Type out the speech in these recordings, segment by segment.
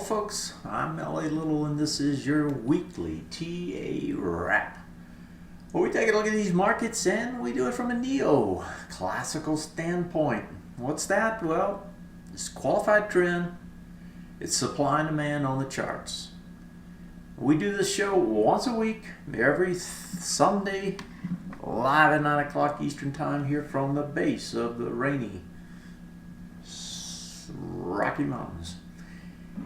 Folks, I'm L.A. Little and this is your weekly TA Wrap, where we take a look at these markets and we do it from a neo-classical standpoint. What's that? Well, it's qualified trend, it's supply and demand on the charts. We do this show once a week, every Sunday, live at 9 o'clock Eastern Time here from the base of the rainy Rocky Mountains.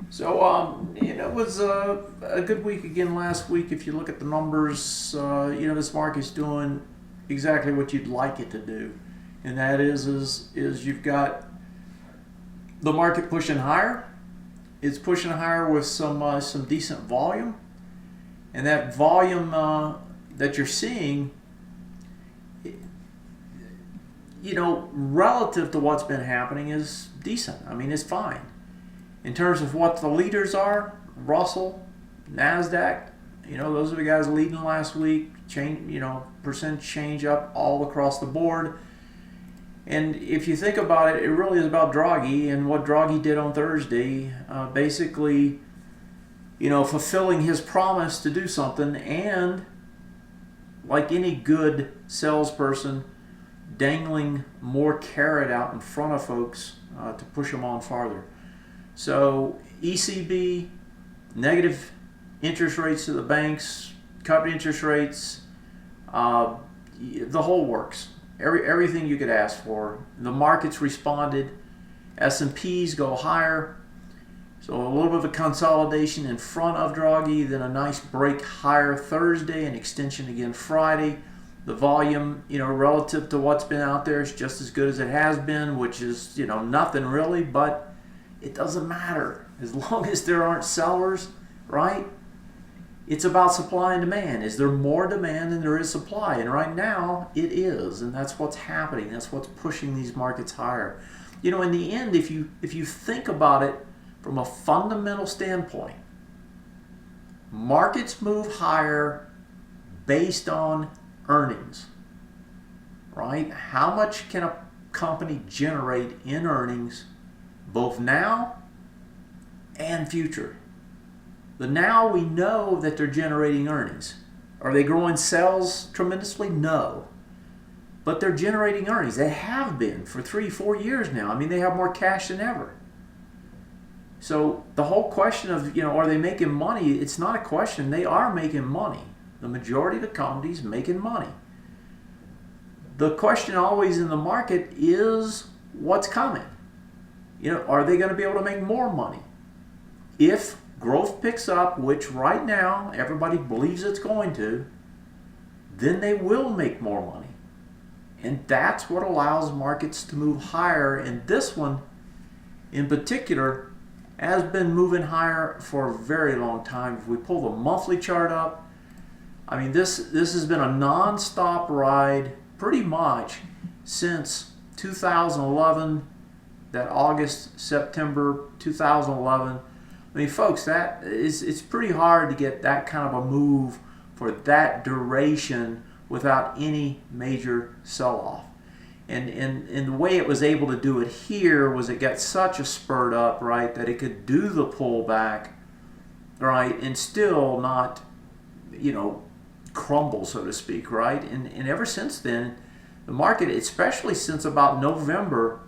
So, it was a good week again last week. If you look at the numbers, this market's doing exactly what you'd like it to do. And that is you've got the market pushing higher. It's pushing higher with some decent volume. And that volume that you're seeing, relative to what's been happening is decent. I mean, it's fine. In terms of what the leaders are, Russell, NASDAQ, those are the guys leading last week. Percent change up all across the board. And if you think about it, it really is about Draghi and what Draghi did on Thursday. Basically, fulfilling his promise to do something, and like any good salesperson, dangling more carrot out in front of folks to push them on farther. So ECB, negative interest rates to the banks, cut interest rates, the whole works. Everything you could ask for. The markets responded. S&Ps go higher. So a little bit of a consolidation in front of Draghi, then a nice break higher Thursday, an extension again Friday. The volume, relative to what's been out there is just as good as it has been, which is, nothing really, but it doesn't matter as long as there aren't sellers, right? It's about supply and demand. Is there more demand than there is supply? And right now it is, and that's what's happening. That's what's pushing these markets higher. In the end, if you think about it from a fundamental standpoint, markets move higher based on earnings, right? How much can a company generate in earnings, both now and future? The now, we know that they're generating earnings. Are they growing sales tremendously? No. But they're generating earnings. They have been for 3-4 years now. I mean, they have more cash than ever. So the whole question of, are they making money? It's not a question. They are making money. The majority of the companies making money. The question always in the market is what's coming. Are they going to be able to make more money? If growth picks up, which right now everybody believes it's going to, then they will make more money. And that's what allows markets to move higher. And this one in particular has been moving higher for a very long time. If we pull the monthly chart up, I mean, this has been a non-stop ride pretty much since 2011, that August, September 2011. I mean, folks, it's pretty hard to get that kind of a move for that duration without any major sell-off. And the way it was able to do it here was it got such a spurt up, right, that it could do the pullback, right, and still not, crumble, so to speak, right? And ever since then, the market, especially since about November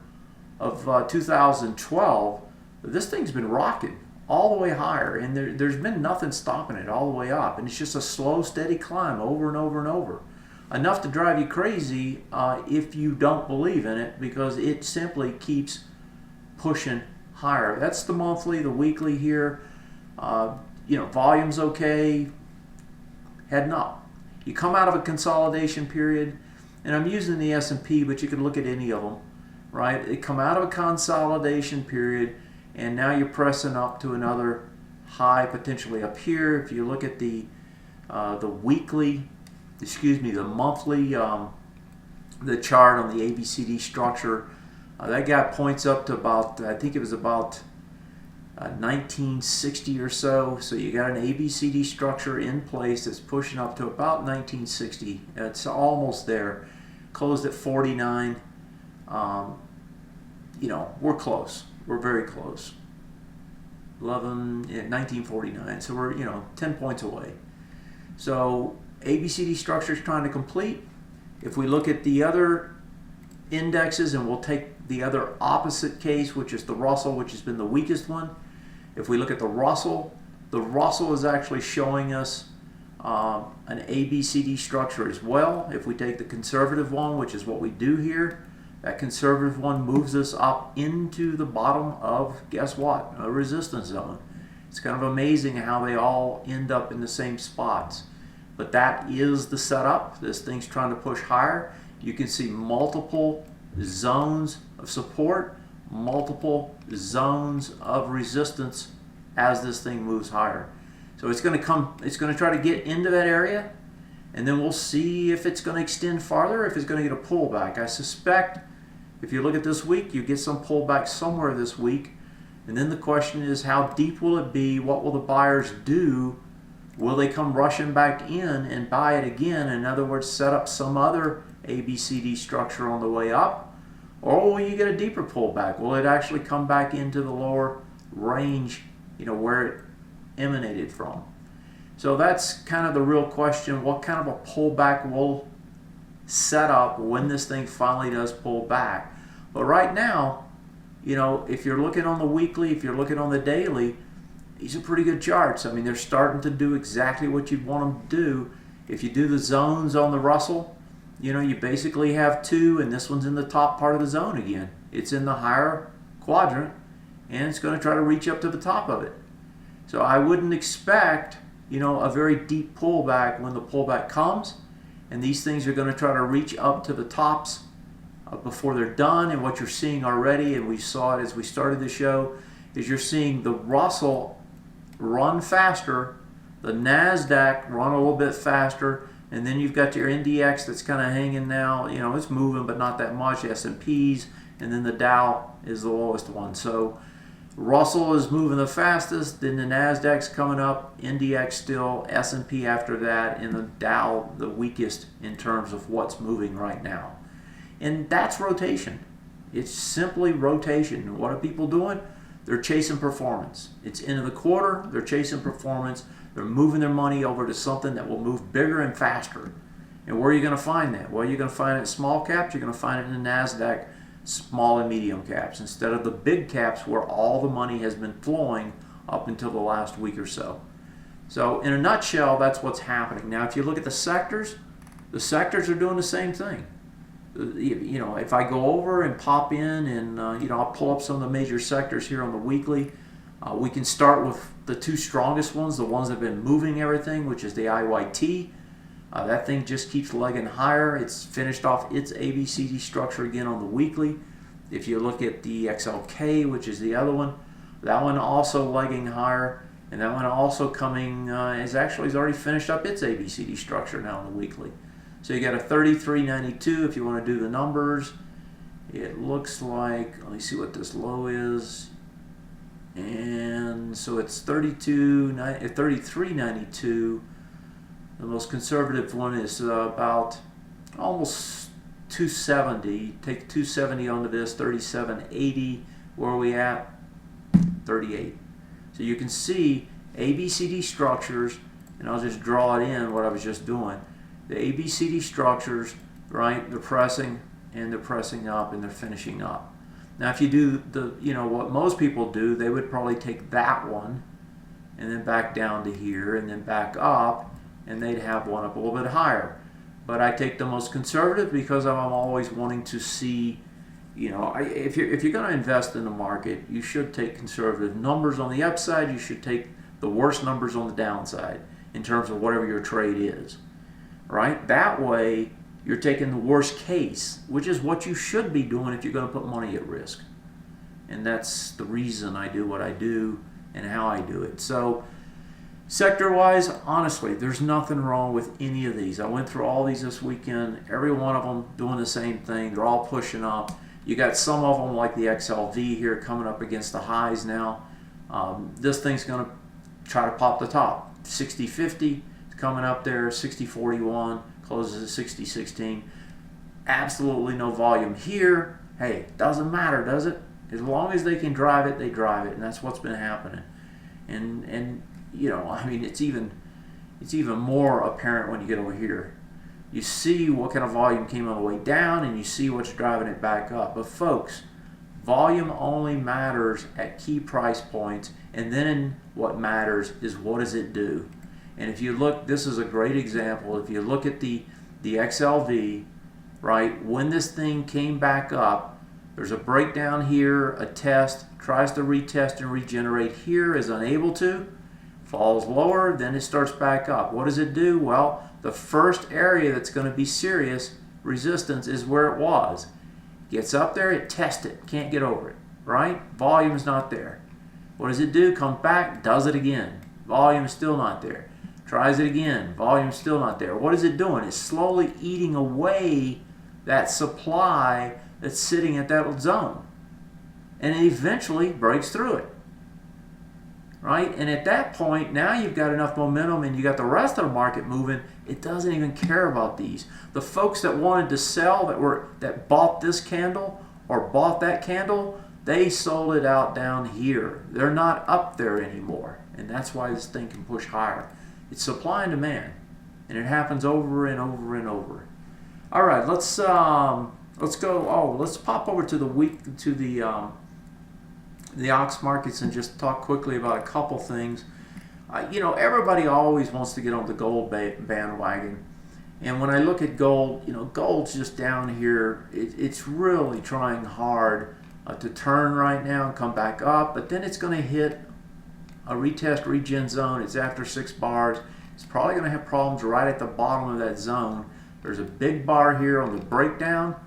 of 2012, this thing's been rocking. all the way higher, and there's been nothing stopping it all the way up, and it's just a slow, steady climb over and over and over. Enough to drive you crazy if you don't believe in it, because it simply keeps pushing higher. That's the monthly, the weekly here. Volume's okay, heading up. You come out of a consolidation period, and I'm using the S&P, but you can look at any of them, right? They come out of a consolidation period, and now you're pressing up to another high, potentially up here. If you look at the monthly, the chart on the ABCD structure, that gap points up to about, I think it was about 1960 or so. So you got an ABCD structure in place that's pushing up to about 1960. It's almost there. Closed at 49. We're close. We're very close. 1949. So we're 10 points away. So ABCD structure is trying to complete. If we look at the other indexes, and we'll take the other opposite case, which is the Russell, which has been the weakest one. If we look at the Russell is actually showing us an ABCD structure as well. If we take the conservative one, which is what we do here, that conservative one moves us up into the bottom of, guess what, a resistance zone. It's kind of amazing how they all end up in the same spots. But that is the setup. This thing's trying to push higher. You can see multiple zones of support, multiple zones of resistance as this thing moves higher. So it's going to try to get into that area, and then we'll see if it's going to extend farther, if it's going to get a pullback. I suspect if you look at this week, you get some pullback somewhere this week, and then the question is, how deep will it be? What will the buyers do? Will they come rushing back in and buy it again? In other words, set up some other ABCD structure on the way up? Or will you get a deeper pullback? Will it actually come back into the lower range, where it emanated from? So that's kind of the real question. What kind of a pullback will set up when this thing finally does pull back? But right now, if you're looking on the weekly, if you're looking on the daily, these are pretty good charts. I mean, they're starting to do exactly what you'd want them to do. If you do the zones on the Russell, you basically have two, and this one's in the top part of the zone again. It's in the higher quadrant, and it's going to try to reach up to the top of it. So I wouldn't expect, a very deep pullback when the pullback comes, and these things are going to try to reach up to the tops before they're done. And what you're seeing already, and we saw it as we started the show, is you're seeing the Russell run faster, the NASDAQ run a little bit faster, and then you've got your NDX that's kind of hanging now. It's moving, but not that much. S&Ps, and then the Dow is the lowest one. So Russell is moving the fastest, then the NASDAQ's coming up, NDX still, S&P after that, and the Dow the weakest in terms of what's moving right now. And that's rotation. It's simply rotation. What are people doing? They're chasing performance. It's end of the quarter, they're chasing performance. They're moving their money over to something that will move bigger and faster. And where are you going to find that? Well, you're going to find it in small caps. You're going to find it in the NASDAQ small and medium caps instead of the big caps where all the money has been flowing up until the last week or so. So in a nutshell, that's what's happening. Now, if you look at the sectors are doing the same thing. If I go over and pop in and, I'll pull up some of the major sectors here on the weekly. We can start with the two strongest ones, the ones that have been moving everything, which is the IYT. That thing just keeps legging higher. It's finished off its ABCD structure again on the weekly. If you look at the XLK, which is the other one, that one also legging higher, and that one also coming, has already finished up its ABCD structure now on the weekly. So you got a 33.92 if you want to do the numbers. It looks like, let me see what this low is. And so it's 33.92. The most conservative one is about almost 270. Take 270 onto this, 37.80. Where are we at? 38. So you can see ABCD structures, and I'll just draw it in what I was just doing. The ABCD structures, right, they're pressing and they're pressing up and they're finishing up. Now, if you do what most people do, they would probably take that one and then back down to here and then back up, and they'd have one up a little bit higher. But I take the most conservative because I'm always wanting to see, if you're going to invest in the market, you should take conservative numbers on the upside. You should take the worst numbers on the downside in terms of whatever your trade is, right? That way, you're taking the worst case, which is what you should be doing if you're going to put money at risk. And that's the reason I do what I do and how I do it. So, sector-wise, honestly, there's nothing wrong with any of these. I went through all these this weekend. Every one of them doing the same thing. They're all pushing up. You got some of them like the XLV here coming up against the highs now. This thing's going to try to pop the top. 60.50 is coming up there. 60.41 closes at 60.16. Absolutely no volume here. Hey, doesn't matter, does it? As long as they can drive it, they drive it, and that's what's been happening. And it's even more apparent when you get over here. You see what kind of volume came on the way down, and you see what's driving it back up. But folks, volume only matters at key price points, and then what matters is what does it do. And if you look, this is a great example. If you look at the XLV, right, when this thing came back up, there's a breakdown here, a test, tries to retest and regenerate here, is unable to, falls lower, then it starts back up. What does it do? Well, the first area that's going to be serious resistance is where it was. Gets up there, it tests it, can't get over it, right? Volume's not there. What does it do? Comes back, does it again. Volume is still not there. Tries it again, volume is still not there. What is it doing? It's slowly eating away that supply that's sitting at that zone. And it eventually breaks through it. Right? And at that point, now you've got enough momentum and you got the rest of the market moving. It doesn't even care about these. The folks that wanted to sell, that bought this candle or bought that candle, they sold it out down here. They're not up there anymore. And that's why this thing can push higher. It's supply and demand. And it happens over and over and over. All right, let's go. Let's pop over to the ox markets and just talk quickly about a couple things. Everybody always wants to get on the gold bandwagon, and when I look at gold, gold's just down here. It's really trying hard to turn right now and come back up, but then it's going to hit a retest regen zone. It's after 6 bars. It's probably going to have problems right at the bottom of that zone. There's a big bar here on the breakdown,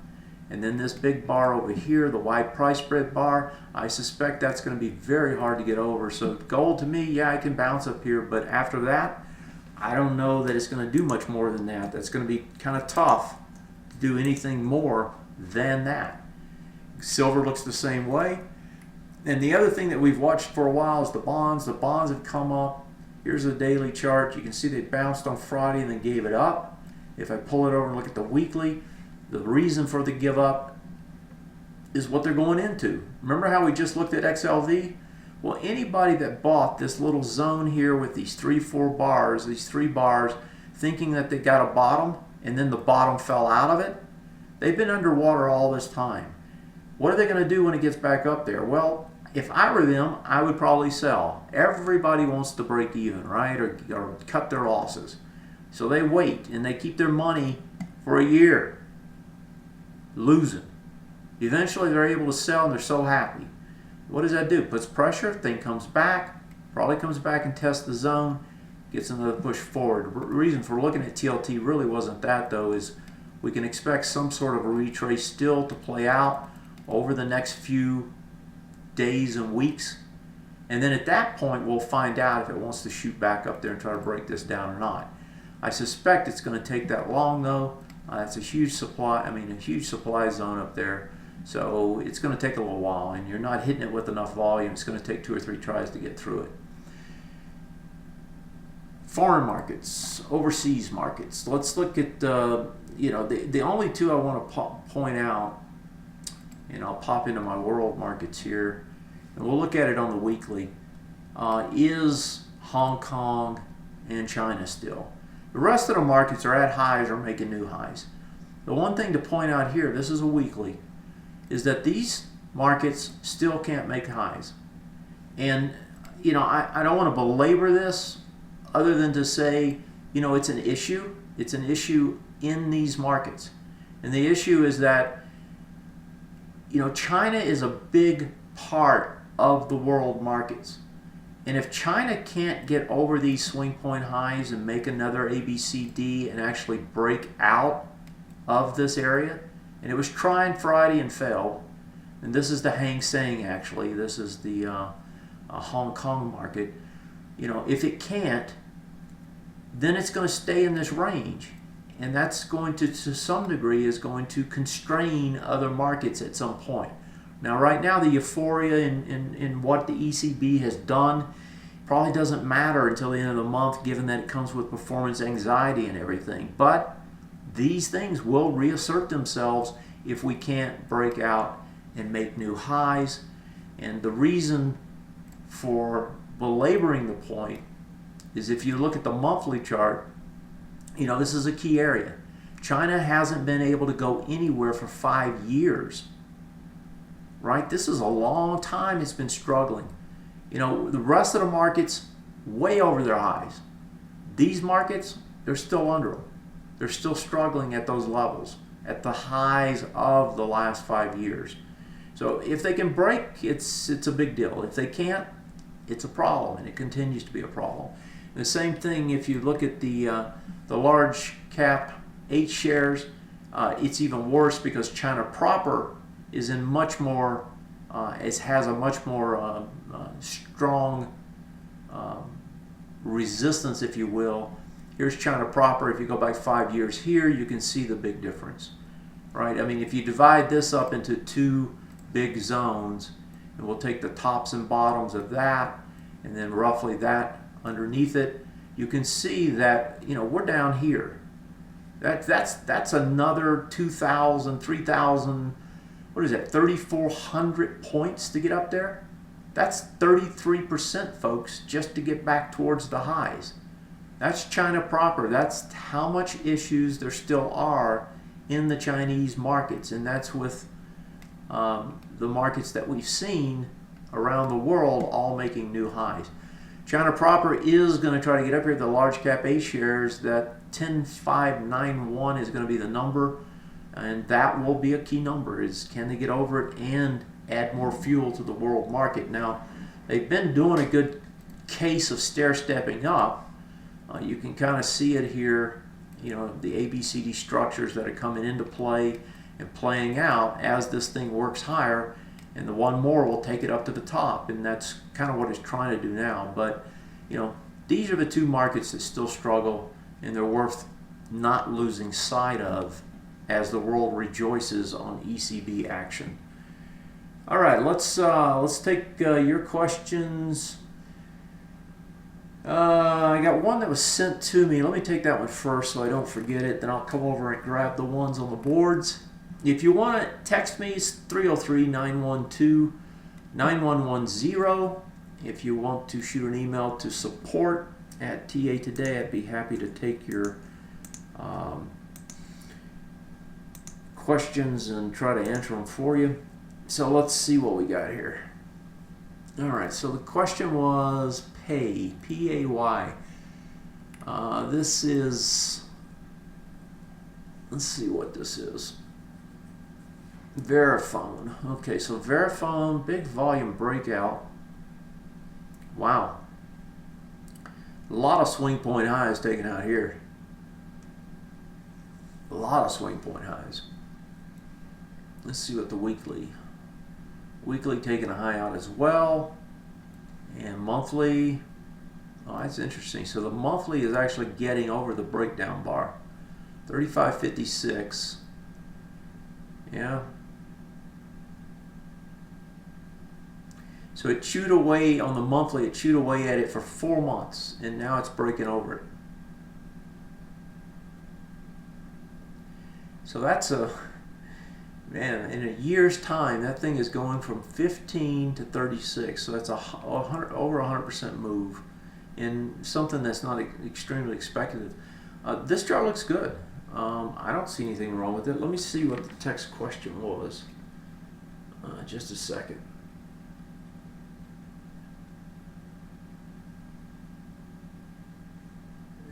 and then this big bar over here, the wide price spread bar. I suspect that's going to be very hard to get over. So gold, to me, yeah, I can bounce up here, but after that, I don't know that it's going to do much more than that. That's going to be kind of tough to do anything more than that. Silver looks the same way. And the other thing that we've watched for a while is the bonds. The bonds have come up. Here's the daily chart. You can see they bounced on Friday and then gave it up. If I pull it over and look at the weekly, the reason for the give up is what they're going into. Remember how we just looked at XLV? Well, anybody that bought this little zone here with these 3 bars, thinking that they got a bottom and then the bottom fell out of it, they've been underwater all this time. What are they going to do when it gets back up there? Well, if I were them, I would probably sell. Everybody wants to break even, right? Or cut their losses. So they wait and they keep their money for a year, losing. Eventually they're able to sell and they're so happy. What does that do? Puts pressure, thing comes back, probably comes back and tests the zone, gets another push forward. The reason for looking at TLT really wasn't that though, is we can expect some sort of a retrace still to play out over the next few days and weeks. And then at that point we'll find out if it wants to shoot back up there and try to break this down or not. I suspect it's going to take that long though. It's a huge supply zone up there. So it's going to take a little while, and you're not hitting it with enough volume. It's going to take 2 or 3 tries to get through it. Foreign markets, overseas markets. Let's look at the only 2 I want to point out, and I'll pop into my world markets here, and we'll look at it on the weekly, is Hong Kong and China still. The rest of the markets are at highs or making new highs. The one thing to point out here, this is a weekly, is that these markets still can't make highs. And, you know, I don't want to belabor this other than to say, you know, it's an issue. It's an issue in these markets. And the issue is that, you know, China is a big part of the world markets. And if China can't get over these swing point highs and make another ABCD and actually break out of this area, and it was trying Friday and failed, and this is the Hang Seng actually, this is the Hong Kong market, you know, if it can't, then it's going to stay in this range. And that's going to some degree, is going to constrain other markets at some point. Now, right now, the euphoria in what the ECB has done probably doesn't matter until the end of the month, given that it comes with performance anxiety and everything. But these things will reassert themselves if we can't break out and make new highs. And the reason for belaboring the point is if you look at the monthly chart, you know, this is a key area. China hasn't been able to go anywhere for 5 years. Right? This is a long time it's been struggling. You know, the rest of the markets way over their highs. These markets, they're still under them. They're still struggling at those levels, at the highs of the last 5 years. So if they can break, it's a big deal. If they can't, it's a problem, and it continues to be a problem. And the same thing if you look at the large cap H shares, it's even worse because China proper is in much more, it has a much more strong resistance, if you will. Here's China proper. If you go back 5 years here, you can see the big difference, right? I mean, if you divide this up into two big zones, and we'll take the tops and bottoms of that, and then roughly that underneath it, you can see that, you know, we're down here. That's another 2,000, 3,000, what is that, 3,400 points to get up there? That's 33%, folks, just to get back towards the highs. That's China proper. That's how much issues there still are in the Chinese markets, and that's with the markets that we've seen around the world all making new highs. China proper is going to try to get up here. The large cap A shares, that 10,591 is going to be the number, and that will be a key number. Is can they get over it and add more fuel to the world market? Now, they've been doing a good case of stair-stepping up. You can kind of see it here, you know, the ABCD structures that are coming into play and playing out as this thing works higher, and the one more will take it up to the top, and that's kind of what it's trying to do now. But, you know, these are the two markets that still struggle, and they're worth not losing sight of as the world rejoices on ECB action. All right, let's take your questions. I got one that was sent to me. Let me take that one first so I don't forget it. Then I'll come over and grab the ones on the boards. If you want to text me, it's 303-912-9110. If you want to shoot an email to support@TA Today, I'd be happy to take your questions and try to answer them for you. So let's see what we got here. All right, so the question was pay, P-A-Y. This is, let's see what this is. Verifone. Okay, so Verifone, big volume breakout. Wow. A lot of swing point highs taken out here. A lot of swing point highs. Let's see what the weekly taking a high out as well, and monthly. Oh, that's interesting. So the monthly is actually getting over the breakdown bar, 35.56. Yeah. So it chewed away on the monthly. It chewed away at it for 4 months, and now it's breaking over it. So that's a, man, in a year's time, that thing is going from 15 to 36. So that's over 100% move in something that's not extremely expected. This chart looks good. I don't see anything wrong with it. Let me see what the text question was. Just a second.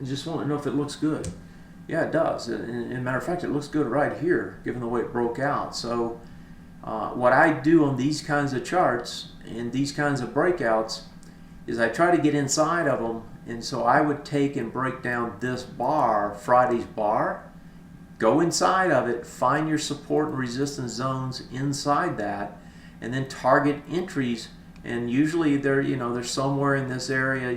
I just want to know if it looks good. Yeah, it does. And a matter of fact, it looks good right here, given the way it broke out. So what I do on these kinds of charts and these kinds of breakouts is I try to get inside of them. And so I would take and break down this bar, Friday's bar, go inside of it, find your support and resistance zones inside that, and then target entries. And usually they're somewhere in this area,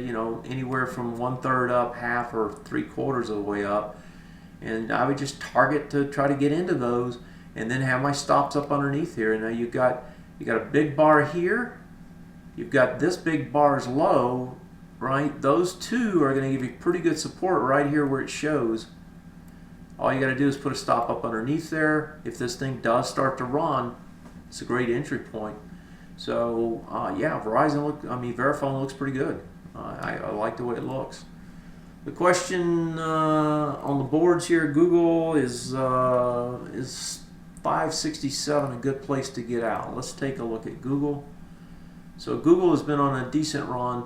anywhere from 1/3 up, half, or 3/4 of the way up. And I would just target to try to get into those, and then have my stops up underneath here. And now you got a big bar here. You've got this big bar's low, right? Those two are going to give you pretty good support right here where it shows. All you got to do is put a stop up underneath there. If this thing does start to run, it's a great entry point. So yeah, Verifone looks pretty good. I like the way it looks. The question on the boards here, Google is 567 a good place to get out? Let's take a look at Google. So Google has been on a decent run.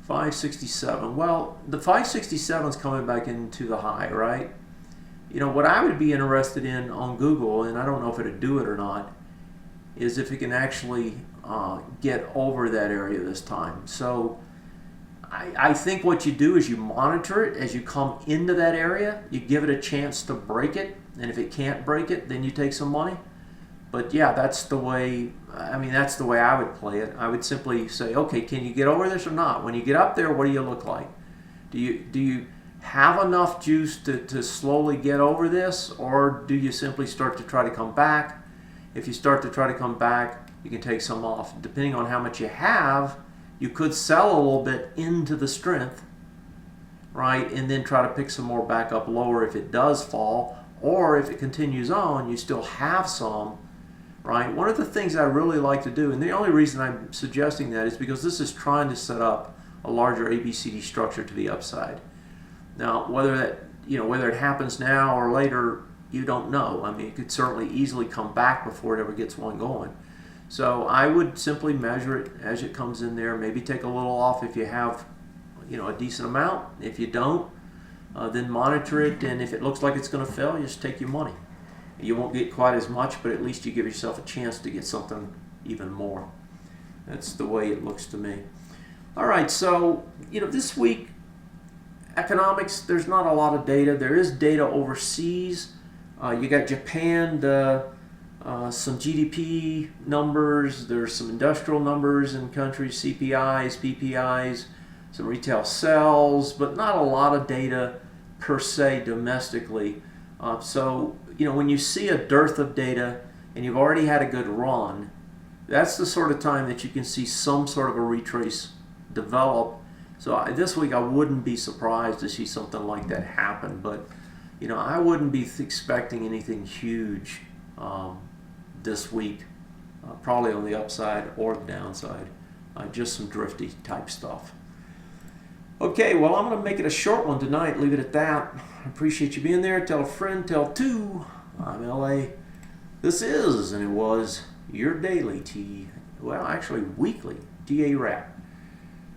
567. Well, the 567 is coming back into the high, right? What I would be interested in on Google, and I don't know if it'd do it or not, is if it can actually get over that area this time. So I think what you do is you monitor it as you come into that area. You give it a chance to break it, and if it can't break it, then you take some money. But yeah, that's the way I would play it. I would simply say, okay, can you get over this or not? When you get up there, what do you look like? Do you have enough juice to slowly get over this, or do you simply start to try to come back? If you start to try to come back, you can take some off. Depending on how much you have, you could sell a little bit into the strength, right? And then try to pick some more back up lower if it does fall, or if it continues on, you still have some, right? One of the things I really like to do, and the only reason I'm suggesting that is because this is trying to set up a larger ABCD structure to the upside. Now, whether it happens now or later, you don't know. It could certainly easily come back before it ever gets one going. So I would simply measure it as it comes in there. Maybe take a little off if you have, a decent amount. If you don't, then monitor it. And if it looks like it's going to fail, just take your money. You won't get quite as much, but at least you give yourself a chance to get something even more. That's the way it looks to me. All right, so this week, economics, there's not a lot of data. There is data overseas. You got Japan, some GDP numbers. There's some industrial numbers in countries, CPIs, PPIs, some retail sales, but not a lot of data per se domestically. So when you see a dearth of data and you've already had a good run, that's the sort of time that you can see some sort of a retrace develop. So this week I wouldn't be surprised to see something like that happen, but I wouldn't be expecting anything huge this week, probably on the upside or the downside, just some drifty type stuff. Okay, well, I'm going to make it a short one tonight, leave it at that. I appreciate you being there. Tell a friend, tell two. I'm LA. This is, and it was, your daily weekly TA wrap.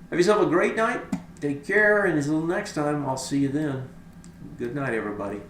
Have yourself a great night. Take care, and until next time, I'll see you then. Good night, everybody.